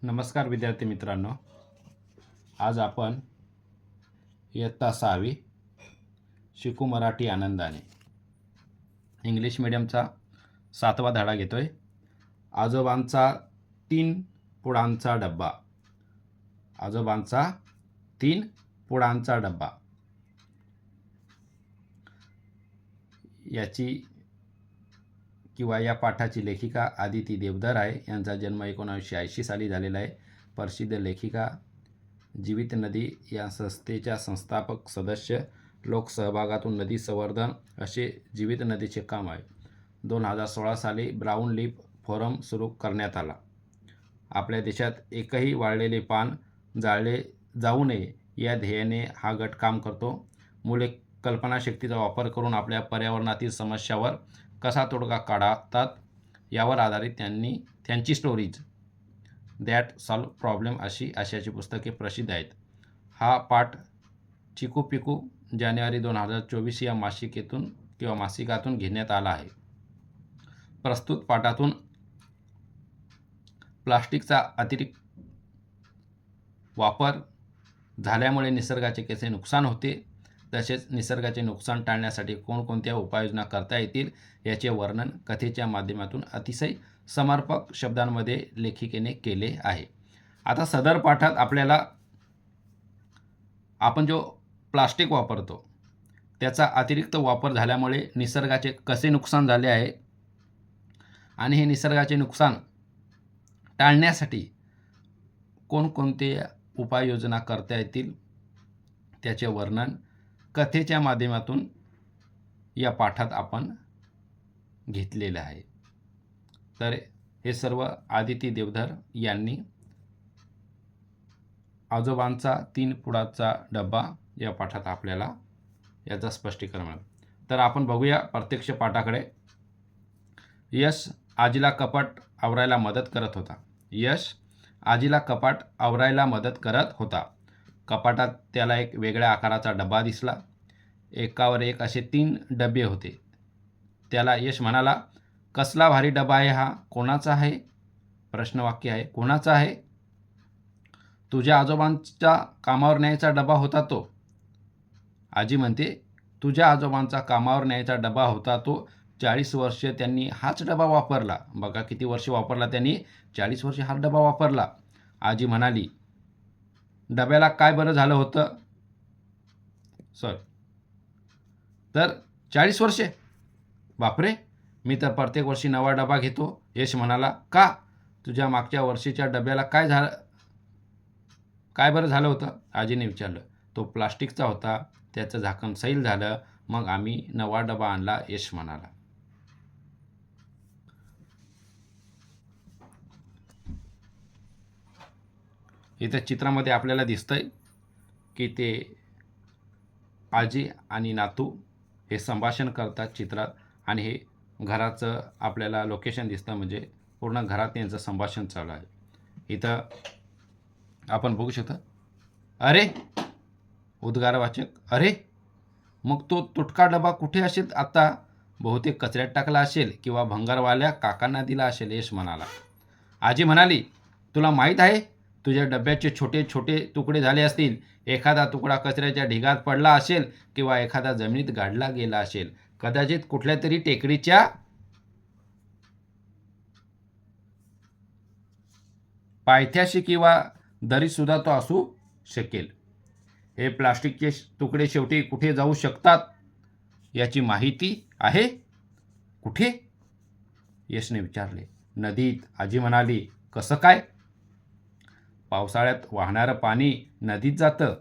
नमस्कार विद्यार्थी मित्रांनो, आज आपण इयत्ता 6वी शिकू मराठी आनंदाने इंग्लिश मीडियमचा 7वा धडा घेतोय. आजोबांचा 3 पुडांचा डब्बा. आजोबांचा 3 पुडांचा डब्बा याची किंवा या पाठाची लेखिका आदिती देवधर आहे. यांचा जन्म 1980 साली झालेला आहे. प्रसिद्ध लेखिका, जीवित नदी या संस्थेच्या संस्थापक सदस्य, लोकसहभागातून नदी संवर्धन असे जीवित नदीचे काम आहे. 2016 साली ब्राऊन लीफ फोरम सुरू करण्यात आला. आपल्या देशात एकही वाळलेले पान जाळले जाऊ नये या ध्येयाने हा गट काम करतो. मुले कल्पनाशक्तीचा वापर करून आपल्या पर्यावरणातील समस्यावर कसा तोडगा काढतात यावर आधारित त्यांची स्टोरीज दॅट सॉल्व प्रॉब्लेम अशी आशयाची पुस्तके प्रसिद्ध आहेत. हा पाठ चिकू पिकू जानेवारी 2024 या मासिकातून घेण्यात आला आहे. प्रस्तुत पाठातून प्लास्टिकचा अतिरिक्त वापर झाल्यामुळे निसर्गाचे कसे नुकसान होते, तसेच निसर्गाचे नुकसान टाळण्यासाठी कोणकोणत्या उपाययोजना करता येतील याचे वर्णन कथेच्या माध्यमातून अतिशय समर्पक शब्दांमध्ये लेखिकेने केले आहे. आता सदर पाठात आपल्याला आपण जो प्लास्टिक वापरतो त्याचा अतिरिक्त वापर झाल्यामुळे निसर्गाचे कसे नुकसान झाले आहे आणि हे निसर्गाचे नुकसान टाळण्यासाठी कोणकोणते उपाययोजना करता येतील त्याचे वर्णन कथेच्या माध्यमातून या पाठात आपण घेतलेलं आहे. तर हे सर्व आदिती देवधर यांनी आजोबांचा 3 पुडाचा डब्बा या पाठात आपल्याला याचं स्पष्टीकरण. तर आपण बघूया प्रत्यक्ष पाठाकडे. यश आजीला कपाट आवरायला मदत करत होता. यश आजीला कपाट आवरायला मदत करत होता. कपाटात त्याला एक वेगळ्या आकाराचा डबा दिसला. एकावर एक असे 3 डबे होते. त्याला यश म्हणाला, कसला भारी डबा आहे हा, कोणाचा आहे? प्रश्नवाक्य आहे. कोणाचा आहे? तुझ्या आजोबांच्या कामावर न्यायचा डबा होता तो. आजी म्हणते, तुझ्या आजोबांचा कामावर न्यायचा डबा होता तो. 40 वर्ष त्यांनी हाच डबा वापरला. बघा किती वर्ष वापरला त्यांनी, 40 वर्ष हा डबा वापरला. आजी म्हणाली, डब्याला काय बरं झालं होतं? तर 40 वर्षे? बापरे, मी तर प्रत्येक वर्षी नवा डबा घेतो. यश म्हणाला, का? तुझ्या मागच्या वर्षीच्या डब्याला काय बरं झालं होतं? आजीने विचारलं. तो प्लास्टिकचा होता, त्याचं झाकण सैल झालं, मग आम्ही नवा डबा आणला, यश म्हणाला. इथं चित्रामध्ये आपल्याला दिसतंय की ते आजी आणि नातू हे संभाषण करतात चित्रात, आणि हे घराचं आपल्याला लोकेशन दिसतं, म्हणजे पूर्ण घरात यांचं संभाषण चालू आहे. इथं आपण बघू शकता. अरे, उद्गारवाचक, अरे, मग तो तुटका डबा कुठे असेल आता? बहुतेक कचऱ्यात टाकला असेल किंवा भंगारवाल्या काकांना दिला असेल, यश म्हणाला. आजी म्हणाली, तुला माहीत आहे, तुझ्या डब्याचे छोटे छोटे तुकडे झाले असतील. एखादा तुकडा कचऱ्याच्या ढिगात पडला असेल किंवा एखादा जमिनीत गाडला गेला असेल. कदाचित कुठल्या तरी टेकडीच्या पायथ्याशी किंवा दरीसुद्धा तो असू शकेल. हे प्लास्टिकचे तुकडे शेवटी कुठे जाऊ शकतात याची माहिती आहे? कुठे? यशने विचारले. नदीत, आजी म्हणाली. कसं काय? पावसाळ्यात वाहणारं पाणी नदीत जातं.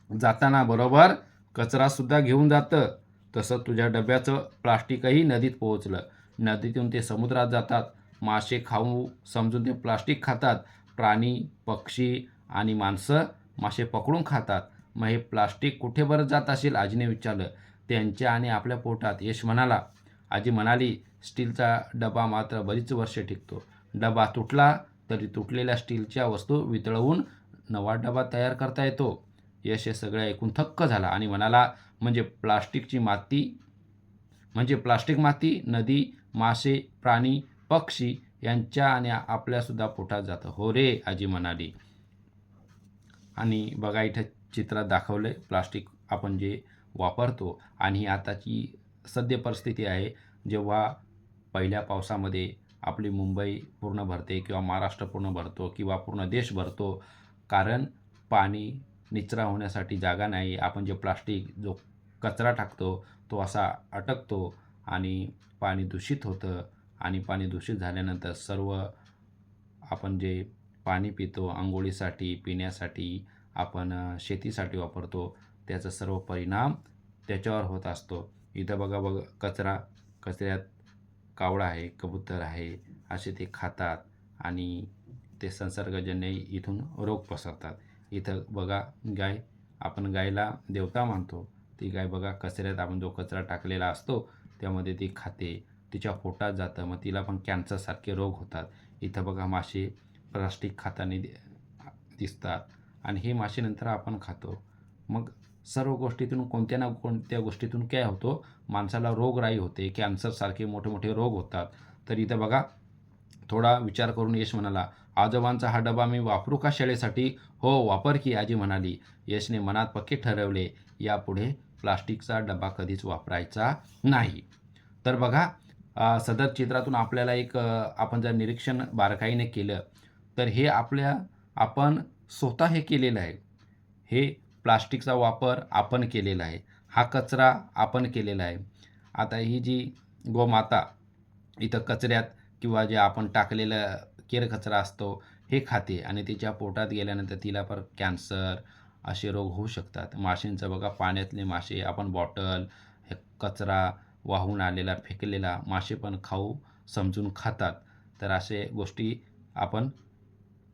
जाताना बरोबर कचरासुद्धा घेऊन जातं. तसं तुझ्या डब्याचं प्लास्टिकही नदीत पोहोचलं. नदीतून ते समुद्रात जातात. मासे खाऊ समजून ते प्लास्टिक खातात. प्राणी, पक्षी आणि माणसं मासे पकडून खातात. मग हे प्लास्टिक कुठे बरं जात असेल? आजीने विचारलं. त्यांच्या आणि आपल्या पोटात, यश म्हणाला. आजी म्हणाली, स्टीलचा डबा मात्र बरीच वर्षे टिकतो. डबा तुटला तरी तुटलेल्या स्टीलच्या वस्तू वितळवून नवा डबा तयार करता येतो. यश हे सगळे ऐकून थक्क झाला आणि म्हणाला, म्हणजे प्लास्टिक माती, नदी, मासे, प्राणी, पक्षी यांच्या आणि आपल्यासुद्धा पोटात जातं. हो रे, आजी म्हणाली. आणि बघा इथं चित्रात दाखवलं आहे प्लास्टिक आपण जे वापरतो आणि ही आताची सद्य परिस्थिती आहे. जेव्हा पहिल्या पावसामध्ये आपली मुंबई पूर्ण भरते किंवा महाराष्ट्र पूर्ण भरतो किंवा पूर्ण देश भरतो, कारण पाणी निचरा होण्यासाठी जागा नाही. आपण जे प्लास्टिक जो कचरा टाकतो तो असा अटकतो आणि पाणी दूषित होतं आणि पाणी दूषित झाल्यानंतर सर्व आपण जे पाणी पितो अंघोळीसाठी, पिण्यासाठी, आपण शेतीसाठी वापरतो, त्याचा सर्व परिणाम त्याच्यावर होत असतो. इथं बघा कचऱ्यात कावळा आहे, कबूतर आहे, असे ते खातात आणि ते संसर्गजन्य इथून रोग पसरतात. इथं बघा आपण गायला देवता मानतो. ती गाय बघा कचऱ्यात आपण जो कचरा टाकलेला असतो त्यामध्ये ती खाते, तिच्या पोटात जातं, मग तिला पण कॅन्सरसारखे रोग होतात. इथं बघा मासे प्लास्टिक खाताना दिसतात आणि हे मासे नंतर आपण खातो. मग सर्व गोष्टीतून कोणत्या ना कोणत्या गोष्टीतून काय होतो, माणसाला रोगराई होते, कॅन्सरसारखे मोठे मोठे रोग होतात. तर इथं बघा थोडा विचार करून यश म्हणाला, आजोबांचा हा डबा मी वापरू का शाळेसाठी? हो, वापर की, आजी म्हणाली. यशने मनात पक्के ठरवले, यापुढे प्लास्टिकचा डबा कधीच वापरायचा नाही. तर बघा सदर चित्रातून आपल्याला आपण जर निरीक्षण बारकाईने केलं तर हे आपण स्वतः हे केलेलं आहे. हे प्लास्टिकचा वापर आपण केलेला आहे. हा कचरा आपण केलेला आहे. आता ही जी गोमाता इथं कचऱ्यात किंवा जे आपण टाकलेलं केरकचरा असतो हे खाते आणि तिच्या पोटात गेल्यानंतर तिला परत कॅन्सर असे रोग होऊ शकतात. माशांचं बघा, पाण्यातले मासे आपण बॉटल, हे कचरा वाहून आलेला फेकलेला मासे पण समजून खातात. तर असे गोष्टी आपण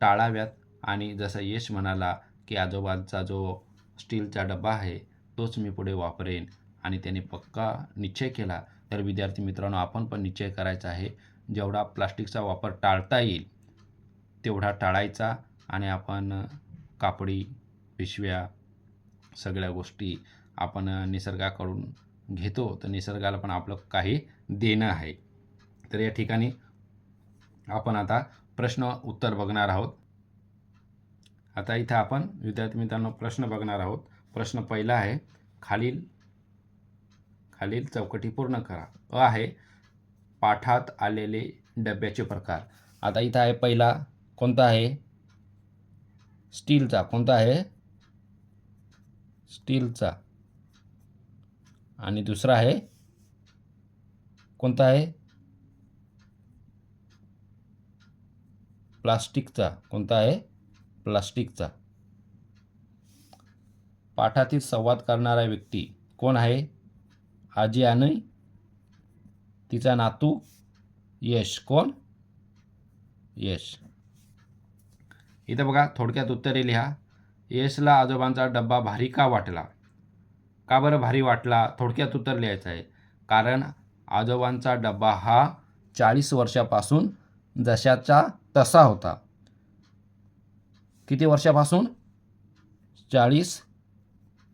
टाळाव्यात आणि जसं यश म्हणाला की आजोबांचा जो स्टीलचा डबा आहे तोच मी पुढे वापरेन आणि त्याने पक्का निश्चय केला. तर विद्यार्थी मित्रांनो, आपण पण निश्चय करायचा आहे, जेवढा प्लास्टिकचा वापर टाळता येईल तेवढा टाळायचा आणि आपण कापडी पिशव्या सगळ्या गोष्टी आपण निसर्गाकडून घेतो, तर निसर्गाला पण आपलं काही देणं आहे. तर या ठिकाणी आपण आता प्रश्न उत्तर बघणार आहोत. आता इथं आपण विद्यार्थी मित्रांनो प्रश्न बघणार आहोत. प्रश्न पहिला आहे, खालील चौकटी पूर्ण करा. आहे पाठात आलेले डब्याचे प्रकार. आता इथं आहे पहिला कोणता आहे? स्टीलचा. कोणता आहे? स्टीलचा. आणि दुसरा आहे कोणता आहे? प्लास्टिकचा. कोणता आहे? प्लास्टिकचा. पाठातील संवाद करणारा व्यक्ती कोण आहे? आजी आणि तिचा नातू यश. कोण? यश. इथं बघा थोडक्यात उत्तरे लिहा. यशला आजोबांचा डब्बा भारी का वाटला? का बरं भारी वाटला? थोडक्यात उत्तर लिहायचं आहे. कारण आजोबांचा डब्बा हा 40 वर्षापासून जशाचा तसा होता. किती वर्षापासून? 40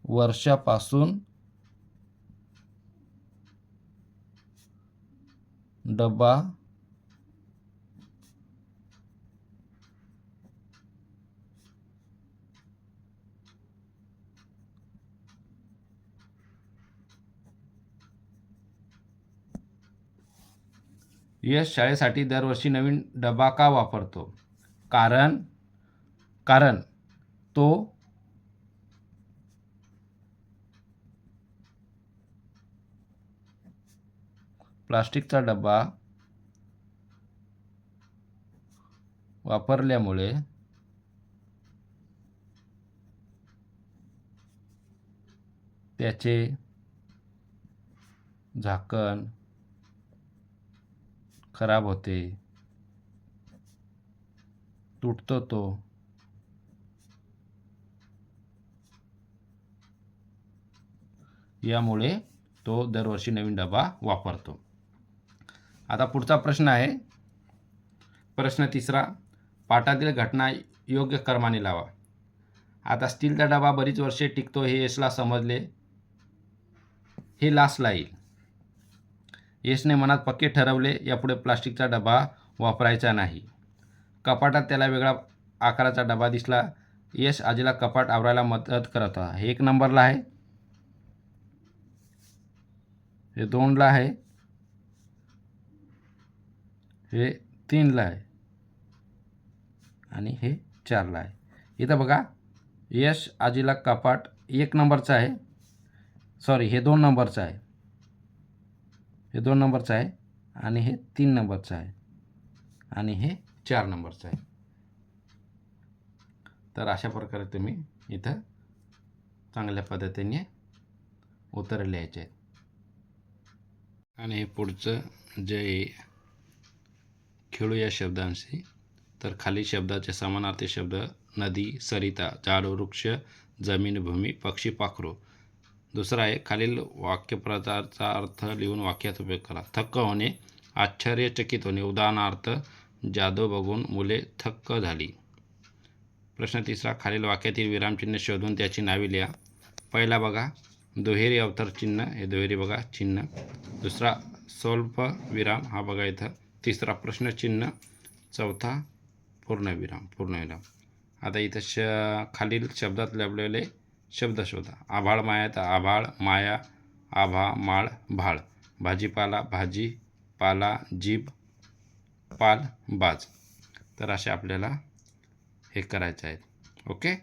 वर्षापासून डब्बा यश शाळेसाठी दरवर्षी नवीन डबा का वापरतो? कारण तो प्लास्टिकचा डबा वापरल्यामुळे त्याचे झाकण खराब होते, तुटतो तो. यामुळे तो दरवर्षी नवीन डबा वापरतो. आता पुढचा प्रश्न आहे, प्रश्न तिसरा, पाठातील घटना योग्य क्रमाने लावा. आता स्टीलचा डबा बरीच वर्षे टिकतो हे यशला समजले. हे लास्टला येईल. यशने मनात पक्के ठरवले, यापुढे प्लास्टिकचा डबा वापरायचा नाही. कपाटात त्याला वेगळा आकाराचा डबा दिसला. यश आजीला कपाट आवरायला मदत करत होता. हे 1 नंबरला आहे, हे 2ला आहे, हे 3ला आहे आणि हे 4ला आहे. इथं बघा, यश आजीला कपाट 1 नंबरचं आहे, सॉरी हे 2 नंबरचं आहे, हे 2 नंबरचं आहे आणि हे 3 नंबरचं आहे आणि हे 4 नंबरचं आहे. तर अशा प्रकारे तुम्ही इथं चांगल्या पद्धतीने उत्तरं लिहायचे आहेत. आणि हे पुढचं जे खेळू या शब्दांशी, तर खाली शब्दाचे समानार्थी शब्द नदी, सरिता, झाड, वृक्ष, जमीन, भूमी, पक्षी, पाखरू. दुसरा आहे खालील वाक्यप्रचाराचा अर्थ लिहून वाक्यात उपयोग करा. थक्क होणे, आश्चर्यचकित होणे. उदाहरणार्थ, जादू बघून मुले थक्क झाली. प्रश्न तिसरा, खालील वाक्यातील विरामचिन्ह शोधून त्याची नावे लिहा. पहिला बघा, दुहेरी अवतर चिन्ह, हे दुहेरी बघा चिन्ह. दुसरा स्वल्प विराम, हा बघा इथं. तिसरा प्रश्नचिन्ह. चौथा पूर्णविराम. आता इथं खालील शब्दात लढलेले शब्द शोधा. आभाळ माया, तर आभाळ, माया, आभा, माळ, भाळ. भाजीपाला, भाजी, पाला, जीभ, पाल, बाज. तर असे आपल्याला हे करायचे आहेत. ओके.